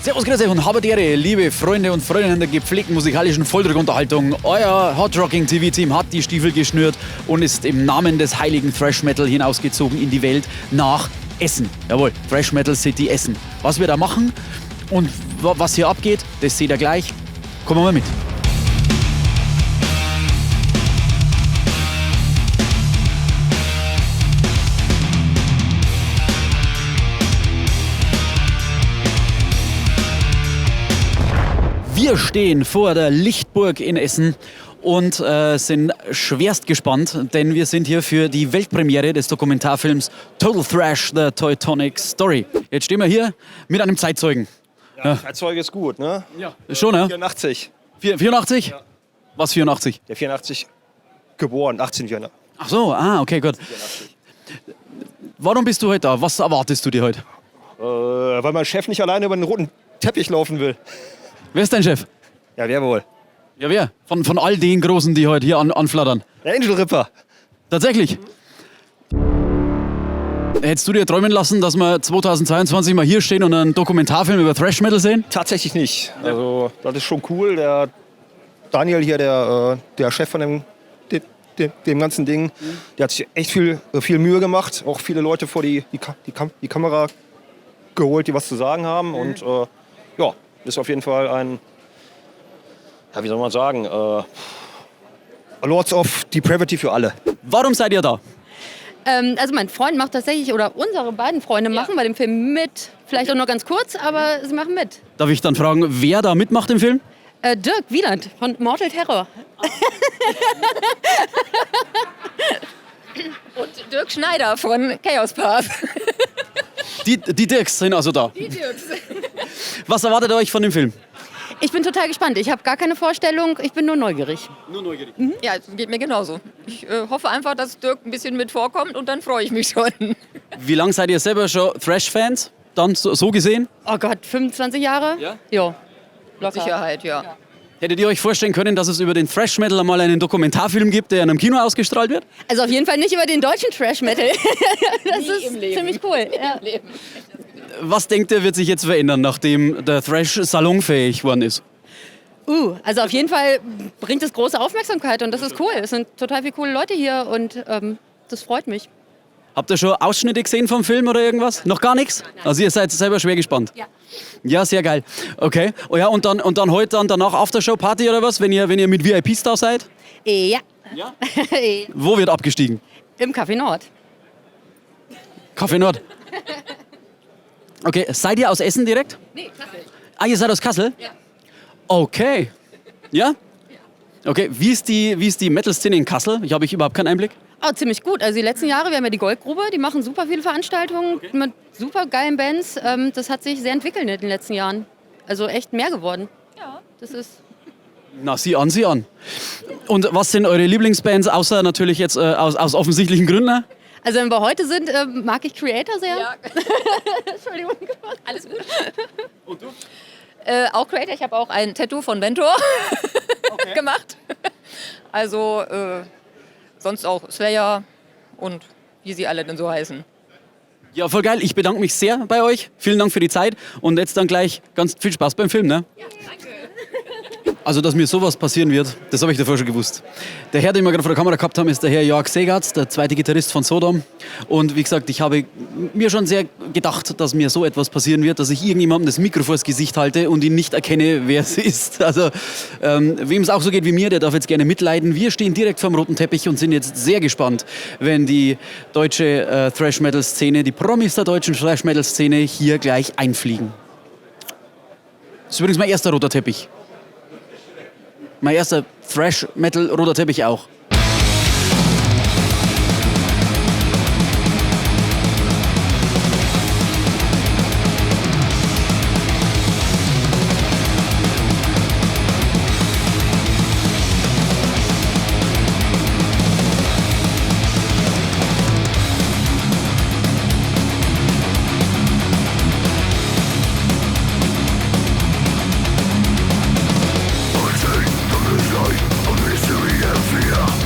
Servus, grüß euch und haberdere, liebe Freunde und Freundinnen der gepflegten musikalischen Volldrückunterhaltung. Euer Hot Rocking TV-Team hat die Stiefel geschnürt und ist im Namen des heiligen Thrash Metal hinausgezogen in die Welt nach Essen. Jawohl, Thrash Metal City Essen. Was wir da machen und was hier abgeht, das seht ihr gleich. Kommen wir mal mit. Wir stehen vor der Lichtburg in Essen und sind schwerst gespannt, denn wir sind hier für die Weltpremiere des Dokumentarfilms Total Thrash, The Teutonic Story. Jetzt stehen wir hier mit einem Zeitzeugen. Ja, Zeitzeuge ist gut, ne? Ja. Schon, ne? 84. 84? Ja. Was 84? Der 84 geboren, 18 Jahre. Ach so, okay, gut. 84. Warum bist du heute da? Was erwartest du dir heute? Weil mein Chef nicht alleine über den roten Teppich laufen will. Wer ist dein Chef? Ja, wer wohl? Ja, wer? Von all den Großen, die heute hier anflattern. Der Angel Ripper. Tatsächlich? Hättest du dir träumen lassen, dass wir 2022 mal hier stehen und einen Dokumentarfilm über Thrash Metal sehen? Tatsächlich nicht. Also, das ist schon cool. Der Daniel hier, der Chef von dem ganzen Ding, der hat sich echt viel Mühe gemacht. Auch viele Leute vor die Kamera geholt, die was zu sagen haben. Und ja, ist auf jeden Fall ein, ja, wie soll man sagen, Lords of Depravity für alle. Warum seid ihr da? Also mein Freund macht tatsächlich, oder unsere beiden Freunde machen bei dem Film mit. Vielleicht auch nur ganz kurz, aber sie machen mit. Darf ich dann fragen, wer da mitmacht im Film? Dirk Wieland von Mortal Terror. Und Dirk Schneider von Chaos Path. Die Dirks sind also da. Die Dirks. Was erwartet ihr euch von dem Film? Ich bin total gespannt. Ich habe gar keine Vorstellung. Ich bin nur neugierig. Nur neugierig. Ja, es geht mir genauso. Ich hoffe einfach, dass Dirk ein bisschen mit vorkommt und dann freue ich mich schon. Wie lange seid ihr selber schon Thrash-Fans? Dann so gesehen? Oh Gott, 25 Jahre? Ja? Ja. Mit Sicherheit, ja. Hättet ihr euch vorstellen können, dass es über den Thrash Metal einmal einen Dokumentarfilm gibt, der in einem Kino ausgestrahlt wird? Also auf jeden Fall nicht über den deutschen Trash Metal. Das ist im Leben. ziemlich cool. Ja. Was denkt ihr, wird sich jetzt verändern, nachdem der Thrash salonfähig geworden ist? Also auf jeden Fall bringt es große Aufmerksamkeit und das ist cool. Es sind total viele coole Leute hier und das freut mich. Habt ihr schon Ausschnitte gesehen vom Film oder irgendwas? Noch gar nichts? Also ihr seid selber schwer gespannt? Ja. Ja, sehr geil. Okay. Oh ja, und dann heute dann danach Aftershow-Party oder was, wenn ihr mit VIPs da seid? Ja. Ja. Wo wird abgestiegen? Im Café Nord. Café Nord. Okay, seid ihr aus Essen direkt? Nee, Kassel. Ah, ihr seid aus Kassel? Ja. Okay. Ja? Okay, wie ist die Metal-Szene in Kassel? Ich habe überhaupt keinen Einblick. Oh, ziemlich gut. Also die letzten Jahre, wir haben ja die Goldgrube, die machen super viele Veranstaltungen mit super geilen Bands. Das hat sich sehr entwickelt in den letzten Jahren. Also echt mehr geworden. Ja. Das ist... Na, sieh an. Und was sind eure Lieblingsbands, außer natürlich jetzt aus offensichtlichen Gründen? Also wenn wir heute sind, mag ich Creator sehr. Ja. Entschuldigung. Alles gut. Und du? Auch Creator, ich habe auch ein Tattoo von Ventor gemacht. Also sonst auch Slayer und wie sie alle denn so heißen. Ja, voll geil. Ich bedanke mich sehr bei euch. Vielen Dank für die Zeit. Und jetzt dann gleich ganz viel Spaß beim Film, ne? Ja, danke. Also, dass mir sowas passieren wird, das habe ich davor schon gewusst. Der Herr, den wir gerade vor der Kamera gehabt haben, ist der Herr Jörg Segatz, der zweite Gitarrist von Sodom. Und wie gesagt, ich habe mir schon sehr gedacht, dass mir so etwas passieren wird, dass ich irgendjemandem das Mikro vors Gesicht halte und ihn nicht erkenne, wer es ist. Also, wem es auch so geht wie mir, der darf jetzt gerne mitleiden. Wir stehen direkt vor dem roten Teppich und sind jetzt sehr gespannt, wenn die deutsche Thrash-Metal-Szene, die Promis der deutschen Thrash-Metal-Szene hier gleich einfliegen. Das ist übrigens mein erster roter Teppich. Mein erster Thrash-Metal-roter Teppich auch. Mystery and fear.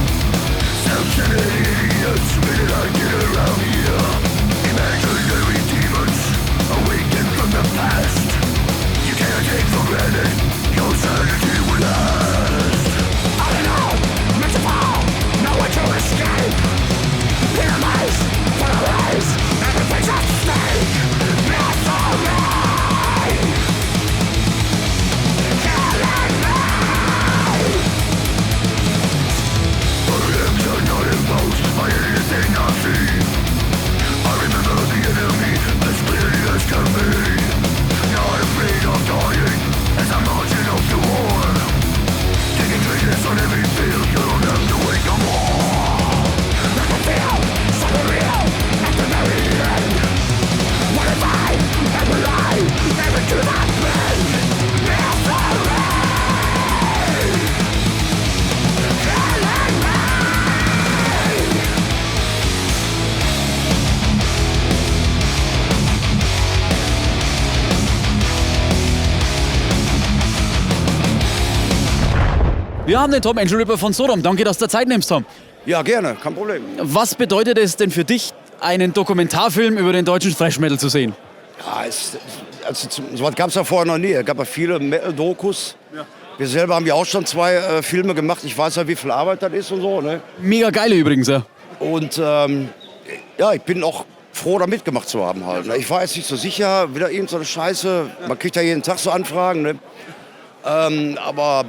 Wir haben den Tom Engelripper von Sodom. Danke, dass du Zeit nimmst, Tom. Ja, gerne, kein Problem. Was bedeutet es denn für dich, einen Dokumentarfilm über den deutschen Thrash Metal zu sehen? Ja, so was gab es ja vorher noch nie. Es gab ja viele Metal-Dokus. Ja. Wir selber haben ja auch schon 2 Filme gemacht. Ich weiß ja, wie viel Arbeit das ist und so. Ne? Mega geile übrigens, ja. Und ja, ich bin auch froh, da mitgemacht zu haben halt. Ne? Ich war jetzt nicht so sicher, wieder irgend so eine Scheiße. Man kriegt ja jeden Tag so Anfragen. Ne? Aber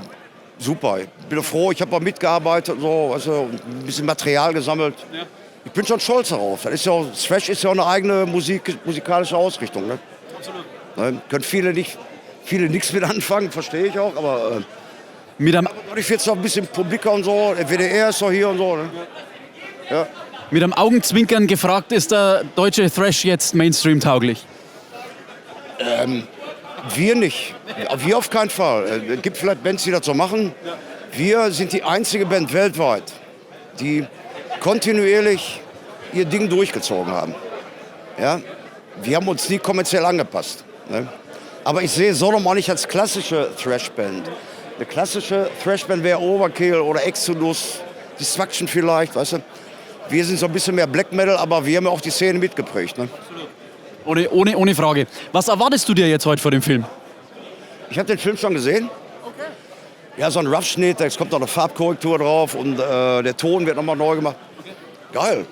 super, ich bin froh, ich habe auch mitgearbeitet, so, also ein bisschen Material gesammelt. Ja. Ich bin schon stolz darauf. Das ist ja auch, Thrash ist ja auch eine eigene musikalische Ausrichtung. Ne? Absolut. Ne? Können viele nichts mit anfangen, verstehe ich auch, aber ich jetzt noch ein bisschen Publika und so, der WDR ist doch hier und so. Ne? Ja. Mit einem Augenzwinkern gefragt, ist der deutsche Thrash jetzt Mainstream-tauglich? Wir nicht. Wir auf keinen Fall. Es gibt vielleicht Bands, die das so machen. Wir sind die einzige Band weltweit, die kontinuierlich ihr Ding durchgezogen haben. Ja? Wir haben uns nie kommerziell angepasst. Ne? Aber ich sehe Sodom auch nicht als klassische Thrash-Band. Eine klassische Thrash-Band wäre Overkill oder Exodus, Destruction vielleicht, weißt du. Wir sind so ein bisschen mehr Black Metal, aber wir haben ja auch die Szene mitgeprägt. Ne? Ohne Frage. Was erwartest du dir jetzt heute vor dem Film? Ich habe den Film schon gesehen. Okay. Ja, so ein Rough-Schnitt, jetzt kommt noch eine Farbkorrektur drauf und der Ton wird nochmal neu gemacht. Okay. Geil.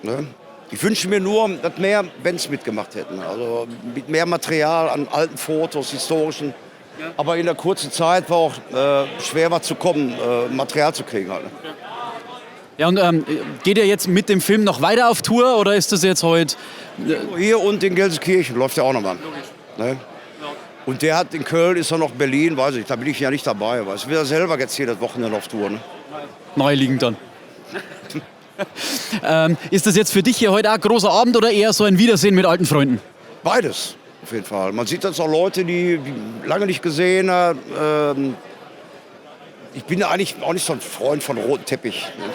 Ne? Ich wünsche mir nur, dass mehr Bands mitgemacht hätten. Also mit mehr Material an alten Fotos, historischen. Ja. Aber in der kurzen Zeit war auch schwer was zu kommen, Material zu kriegen. Halt. Okay. Ja, und geht ihr jetzt mit dem Film noch weiter auf Tour oder ist das jetzt heute? Hier und in Gelsenkirchen läuft der auch nochmal. Ne? Und der hat in Köln, ist er noch Berlin, weiß ich, da bin ich ja nicht dabei. Weiß. Ich bin ja selber jetzt hier das Wochenende auf Tour. Ne? Naheliegend dann. Ist das jetzt für dich hier heute auch ein großer Abend oder eher so ein Wiedersehen mit alten Freunden? Beides, auf jeden Fall. Man sieht jetzt auch Leute, die lange nicht gesehen haben. Ich bin ja eigentlich auch nicht so ein Freund von rotem Teppich. Ne?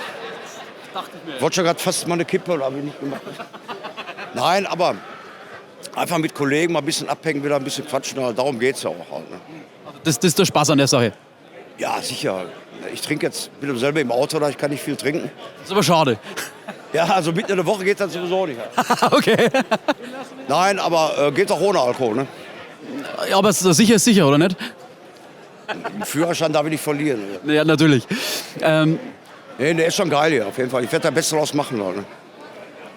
Ich wollte schon gerade fast mal eine Kippe, aber habe ich nicht gemacht. Nein, aber einfach mit Kollegen mal ein bisschen abhängen, wieder ein bisschen quatschen, darum geht es ja auch. Halt, ne? Das ist der Spaß an der Sache? Ja, sicher. Ich trinke jetzt, bin selber im Auto, da ich kann nicht viel trinken. Das ist aber schade. Ja, also mitten in der Woche geht das sowieso nicht. Okay. Nein, aber geht auch ohne Alkohol, ne? Ja, aber sicher ist sicher, oder nicht? Den Führerschein darf ich nicht verlieren. Ja, natürlich. Nee, der ist schon geil hier, auf jeden Fall. Ich werde da Beste draus machen, Leute.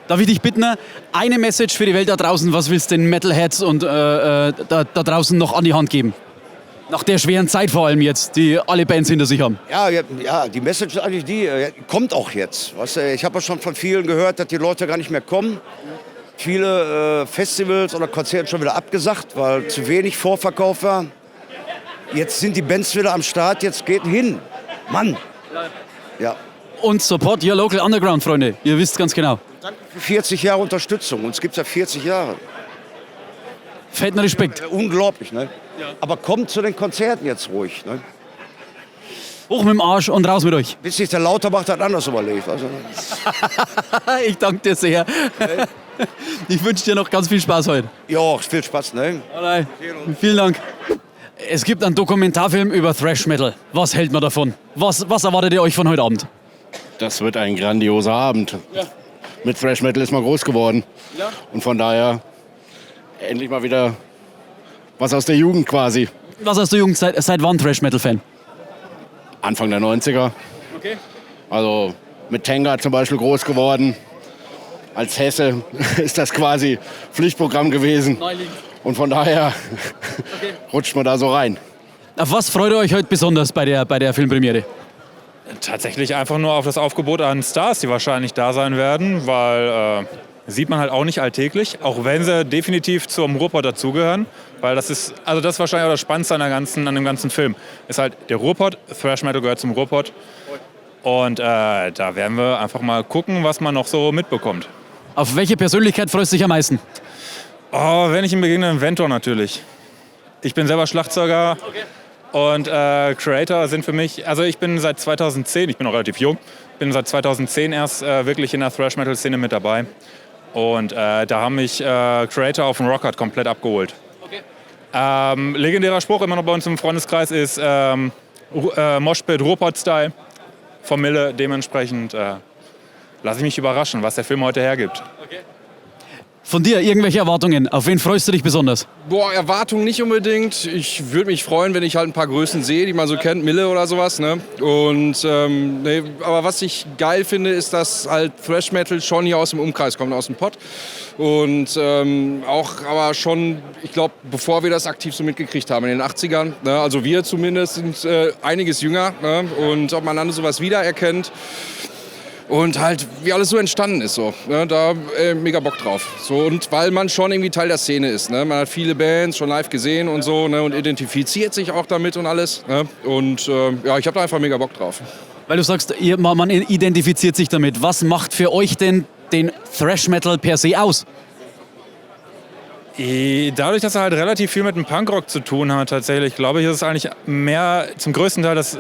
Darf ich dich bitten, eine Message für die Welt da draußen, was willst du den Metalheads und da draußen noch an die Hand geben? Nach der schweren Zeit vor allem jetzt, die alle Bands hinter sich haben. Ja, die Message ist eigentlich die, kommt auch jetzt. Weißt du, ich habe ja schon von vielen gehört, dass die Leute gar nicht mehr kommen. Viele Festivals oder Konzerte schon wieder abgesagt, weil zu wenig Vorverkauf war. Jetzt sind die Bands wieder am Start, jetzt geht hin. Mann! Ja. Und support your local underground, Freunde. Ihr wisst ganz genau. Danke für 40 Jahre Unterstützung. Uns gibt es ja 40 Jahre. Fetten Respekt. Unglaublich, ne? Ja. Aber kommt zu den Konzerten jetzt ruhig, ne? Hoch mit dem Arsch und raus mit euch. Bis sich der Lauterbach das anders überlegt. Also. Ich danke dir sehr. Ich wünsche dir noch ganz viel Spaß heute. Ja, viel Spaß, ne? Alright. Vielen Dank. Es gibt einen Dokumentarfilm über Thrash Metal. Was hält man davon? Was erwartet ihr euch von heute Abend? Das wird ein grandioser Abend. Ja. Mit Thrash Metal ist man groß geworden. Ja. Und von daher endlich mal wieder was aus der Jugend quasi. Was aus der Jugend? Seit wann Thrash Metal Fan? Anfang der 90er. Okay. Also mit Tenga zum Beispiel groß geworden. Als Hesse ist das quasi Pflichtprogramm gewesen. Und von daher rutscht man da so rein. Auf was freut ihr euch heute besonders bei der Filmpremiere? Tatsächlich einfach nur auf das Aufgebot an Stars, die wahrscheinlich da sein werden, weil sieht man halt auch nicht alltäglich, auch wenn sie definitiv zum Ruhrpott dazugehören, weil das ist wahrscheinlich auch das Spannendste an dem ganzen Film. Ist halt der Ruhrpott, Thrash Metal gehört zum Ruhrpott und da werden wir einfach mal gucken, was man noch so mitbekommt. Auf welche Persönlichkeit freust du dich am meisten? Oh, wenn ich ihm begegne, Ventor natürlich. Ich bin selber Schlagzeuger. Okay. Und Creator sind für mich, also ich bin seit 2010, ich bin noch relativ jung, bin seit 2010 erst wirklich in der Thrash-Metal-Szene mit dabei. Und da haben mich Creator auf dem Rockhard komplett abgeholt. Okay. Legendärer Spruch immer noch bei uns im Freundeskreis ist, Moshpit, Ruhrpott-Style von Mille. Dementsprechend lasse ich mich überraschen, was der Film heute hergibt. Von dir irgendwelche Erwartungen? Auf wen freust du dich besonders? Boah, Erwartungen nicht unbedingt. Ich würde mich freuen, wenn ich halt ein paar Größen sehe, die man so kennt, Mille oder sowas. Ne? Und, nee, aber was ich geil finde, ist, dass halt Thrash Metal schon hier aus dem Umkreis kommt, aus dem Pott. Und auch aber schon, ich glaube, bevor wir das aktiv so mitgekriegt haben in den 80ern, ne? Also wir zumindest sind einiges jünger, ne? Und ob man dann sowas wiedererkennt. Und halt, wie alles so entstanden ist, so, ne, da mega Bock drauf. So, und weil man schon irgendwie Teil der Szene ist. Ne? Man hat viele Bands schon live gesehen und so, ne, und identifiziert sich auch damit und alles. Ne? Und ja, ich habe da einfach mega Bock drauf. Weil du sagst, man identifiziert sich damit. Was macht für euch denn den Thrash Metal per se aus? Dadurch, dass er halt relativ viel mit dem Punkrock zu tun hat, tatsächlich, glaube ich, ist es eigentlich mehr zum größten Teil das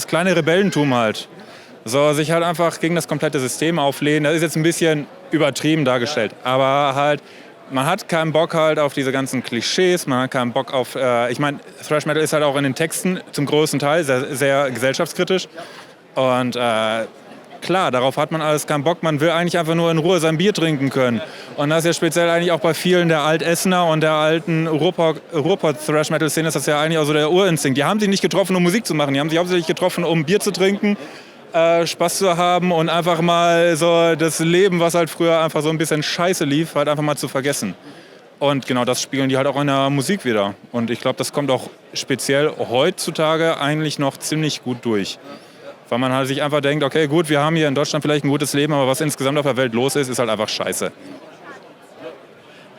kleine Rebellentum halt. So, sich halt einfach gegen das komplette System auflehnen. Das ist jetzt ein bisschen übertrieben dargestellt. Aber halt, man hat keinen Bock halt auf diese ganzen Klischees, man hat keinen Bock auf, ich meine, Thrash Metal ist halt auch in den Texten zum größten Teil sehr, sehr gesellschaftskritisch. Und klar, darauf hat man alles keinen Bock. Man will eigentlich einfach nur in Ruhe sein Bier trinken können. Und das ist ja speziell eigentlich auch bei vielen der Altessener und der alten Ruhrpott-Thrash-Metal-Szene ist das ja eigentlich auch so der Urinstinkt. Die haben sich nicht getroffen, um Musik zu machen. Die haben sich hauptsächlich getroffen, um Bier zu trinken, Spaß zu haben und einfach mal so das Leben, was halt früher einfach so ein bisschen scheiße lief, halt einfach mal zu vergessen. Und genau das spiegeln die halt auch in der Musik wieder. Und ich glaube, das kommt auch speziell heutzutage eigentlich noch ziemlich gut durch. Weil man halt sich einfach denkt, okay, gut, wir haben hier in Deutschland vielleicht ein gutes Leben, aber was insgesamt auf der Welt los ist, ist halt einfach scheiße.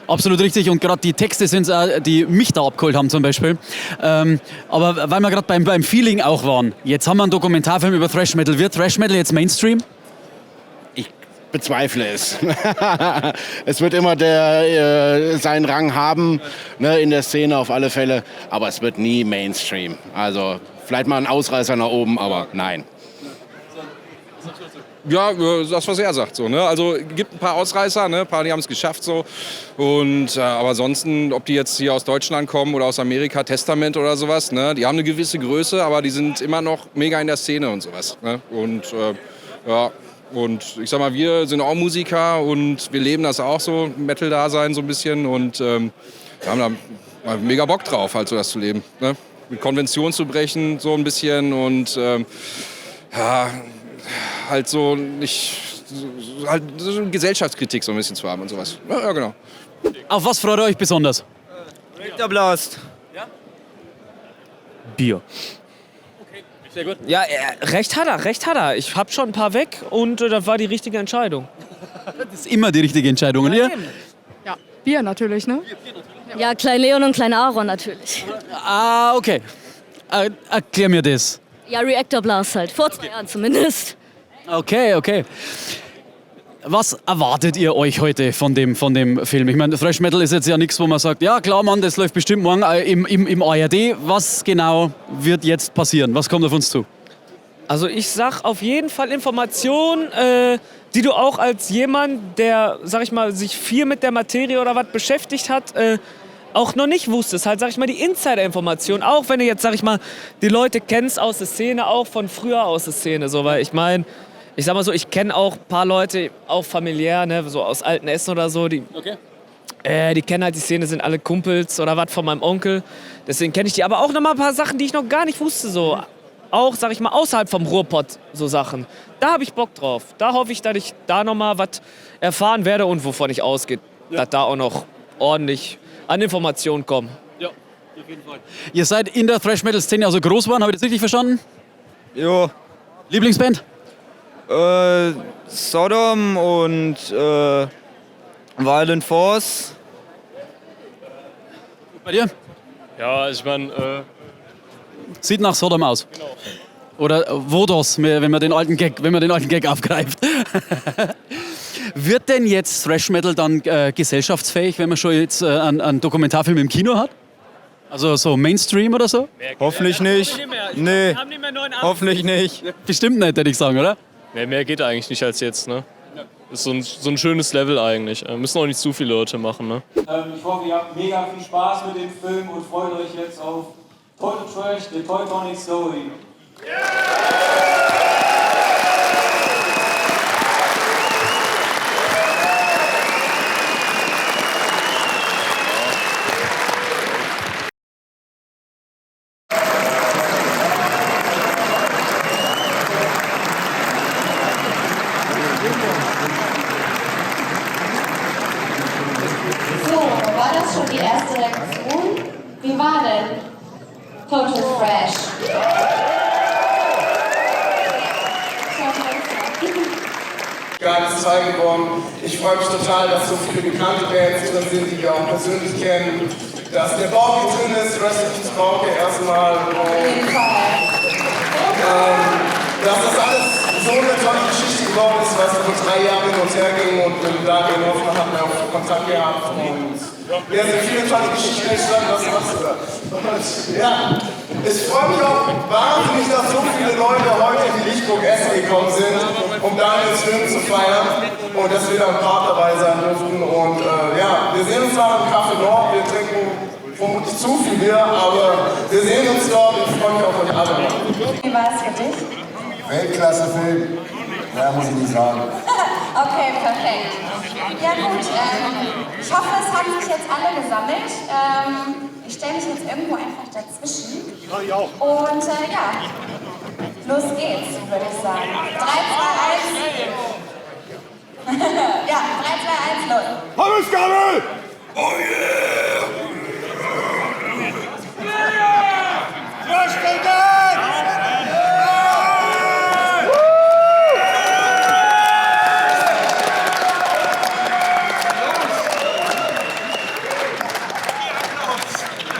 Absolut richtig, und gerade die Texte sind es, die mich da abgeholt haben zum Beispiel. Aber weil wir gerade beim Feeling auch waren, jetzt haben wir einen Dokumentarfilm über Thrash Metal. Wird Thrash Metal jetzt Mainstream? Ich bezweifle es. Es wird immer seinen Rang haben, ne, in der Szene auf alle Fälle, aber es wird nie Mainstream. Also vielleicht mal ein Ausreißer nach oben, aber nein. Ja, das, was er sagt. So, ne? Also gibt ein paar Ausreißer, ne? Ein paar, die haben es geschafft. So. Und, aber ansonsten, ob die jetzt hier aus Deutschland kommen oder aus Amerika, Testament oder sowas, ne? Die haben eine gewisse Größe, aber die sind immer noch mega in der Szene und sowas. Ne? Und ja, und ich sag mal, wir sind auch Musiker und wir leben das auch so, Metal-Dasein so ein bisschen. Und wir haben da mega Bock drauf, halt so das zu leben. Ne? Mit Konventionen zu brechen, so ein bisschen und ja, halt so nicht, halt so eine Gesellschaftskritik so ein bisschen zu haben und sowas. Ja, genau. Auf was freut ihr euch besonders? Reactor Blast. Bier. Sehr gut. Ja, recht hat er. Ich hab schon ein paar weg und das war die richtige Entscheidung. Das ist immer die richtige Entscheidung. Und ihr? Ja, Bier natürlich, ne? Ja, Klein Leon und Klein Aaron natürlich. Ah, okay. Erklär mir das. Ja, Reactor Blast halt. Vor 2 Jahren zumindest. Okay. Was erwartet ihr euch heute von dem Film? Ich meine, Thrash Metal ist jetzt ja nichts, wo man sagt, ja klar, Mann, das läuft bestimmt morgen im ARD. Was genau wird jetzt passieren? Was kommt auf uns zu? Also ich sag auf jeden Fall Informationen, die du auch als jemand, der, sag ich mal, sich viel mit der Materie oder was beschäftigt hat, auch noch nicht wusstest. Halt, sag ich mal, die Insider-Information. Auch wenn du jetzt, sag ich mal, die Leute kennst aus der Szene, auch von früher aus der Szene. So, weil ich meine, ich sag mal so, ich kenne auch ein paar Leute, auch familiär, ne, so aus alten Essen oder so, die kennen halt die Szene, sind alle Kumpels oder was von meinem Onkel. Deswegen kenne ich die. Aber auch noch mal ein paar Sachen, die ich noch gar nicht wusste. So. Auch, sag ich mal, außerhalb vom Ruhrpott so Sachen. Da habe ich Bock drauf. Da hoffe ich, dass ich da noch mal was erfahren werde und wovon ich ausgehe, dass da auch noch ordentlich an Informationen kommen. Ja, auf jeden Fall. Ihr seid in der Thrash-Metal-Szene also groß geworden, habe ich das richtig verstanden? Jo. Lieblingsband? Sodom und Violent Force. Bei dir? Ja, ich meine... Sieht nach Sodom aus. Genau. Oder Vodos, wenn man den alten Gag aufgreift. Wird denn jetzt Thrash Metal dann gesellschaftsfähig, wenn man schon jetzt einen Dokumentarfilm im Kino hat? Also so Mainstream oder so? Hoffentlich nicht. Nee, hoffentlich nicht. Bestimmt nicht, würde ich sagen, oder? Nee, mehr geht eigentlich nicht als jetzt, ne? Ist so ein schönes Level eigentlich. Müssen auch nicht zu viele Leute machen, ne? Ich hoffe, ihr habt mega viel Spaß mit dem Film und freut euch jetzt auf Total Trash, The Teutonic Story. So, war das schon die erste Reaktion? Wie war denn Total Fresh? Geiles Teil geworden. Ich freue mich total, dass so viele bekannte Bands drin sind, die wir auch persönlich kennen. Dass der Bauke drin ist, Rest in Peace Bauke erstmal. Dass das alles so eine tolle Geschichte geworden ist, was vor 3 Jahren hin und her ging und mit Daniel Hoffmann hatten wir auch Kontakt gehabt. Und ja, sind viele tolle Geschichten entstanden, was machst du da? Ja, ich freue mich auch wahnsinnig, dass so viele Leute heute in die Lichtburg Essen gekommen sind, um Daniels Film zu feiern und dass wir da ein paar dabei sein durften. Und ja, wir sehen uns nach dem Café Nord, wir trinken vermutlich zu viel Bier, aber wir sehen uns dort und ich freue mich auf euch alle. Wie war es für dich? Weltklasse-Film. Ja, muss ich nicht sagen. Okay, perfekt. Ja gut, ich hoffe, es haben sich jetzt alle gesammelt. Ich stelle mich jetzt irgendwo einfach dazwischen. Ja, ich auch. Und ja, los geht's, würde ich sagen. 3, 2, 1. Ja, 3, 2, 1, los. Pommesgabel! Oh yeah!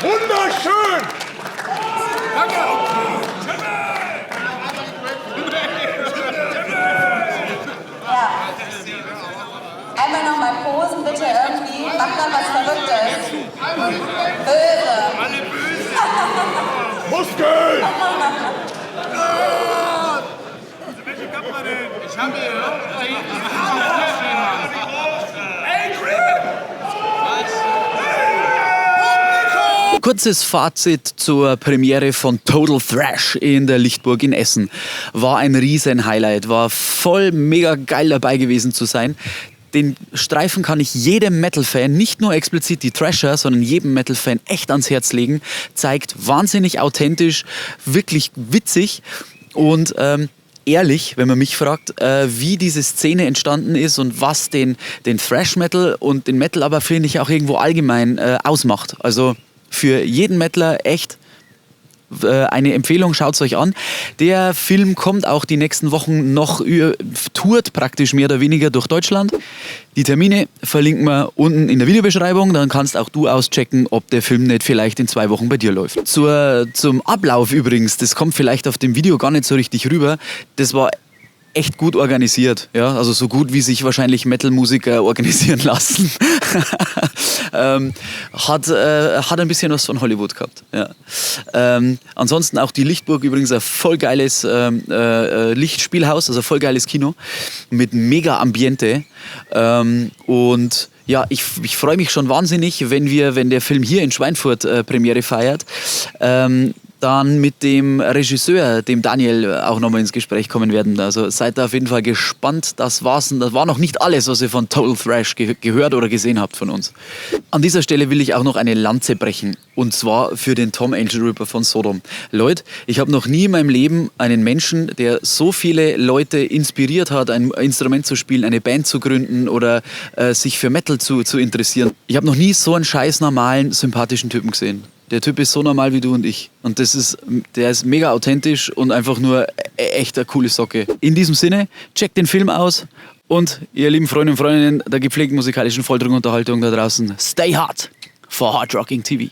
Wunderschön! Danke! Ja. Einmal nochmal posen, bitte irgendwie. Mach mal was Verrücktes. Böse. Alle böse. Muskeln! Welche Kappe war denn? Ich habe gehört, da hinten. Kurzes Fazit zur Premiere von Total Thrash in der Lichtburg in Essen. War ein riesen Highlight, war voll mega geil dabei gewesen zu sein. Den Streifen kann ich jedem Metal-Fan, nicht nur explizit die Thrasher, sondern jedem Metal-Fan echt ans Herz legen. Zeigt wahnsinnig authentisch, wirklich witzig und ehrlich, wenn man mich fragt, wie diese Szene entstanden ist und was den Thrash-Metal und den Metal aber, finde ich, auch irgendwo allgemein ausmacht. Also für jeden Metaler echt eine Empfehlung, schaut es euch an. Der Film kommt auch die nächsten Wochen noch, tourt praktisch mehr oder weniger durch Deutschland. Die Termine verlinken wir unten in der Videobeschreibung, dann kannst auch du auschecken, ob der Film nicht vielleicht in 2 Wochen bei dir läuft. Zum Ablauf übrigens, das kommt vielleicht auf dem Video gar nicht so richtig rüber, das war echt gut organisiert, ja, also so gut wie sich wahrscheinlich Metal-Musiker organisieren lassen. Hat ein bisschen was von Hollywood gehabt. Ja. Ansonsten auch die Lichtburg übrigens ein voll geiles Lichtspielhaus, also voll geiles Kino mit mega Ambiente. Und ja, ich freue mich schon wahnsinnig, wenn der Film hier in Schweinfurt Premiere feiert. Dann mit dem Regisseur, dem Daniel, auch nochmal ins Gespräch kommen werden. Also seid da auf jeden Fall gespannt. Das war's. Und das war noch nicht alles, was ihr von Total Thrash gehört oder gesehen habt von uns. An dieser Stelle will ich auch noch eine Lanze brechen. Und zwar für den Tom Angel Ripper von Sodom. Leute, ich habe noch nie in meinem Leben einen Menschen, der so viele Leute inspiriert hat, ein Instrument zu spielen, eine Band zu gründen oder sich für Metal zu interessieren. Ich habe noch nie so einen scheiß normalen, sympathischen Typen gesehen. Der Typ ist so normal wie du und ich. Und der ist mega authentisch und einfach nur echt eine coole Socke. In diesem Sinne, checkt den Film aus und ihr lieben Freunde und Freundinnen der gepflegten musikalischen Folterunterhaltung da draußen, stay hard for Hard Rocking TV.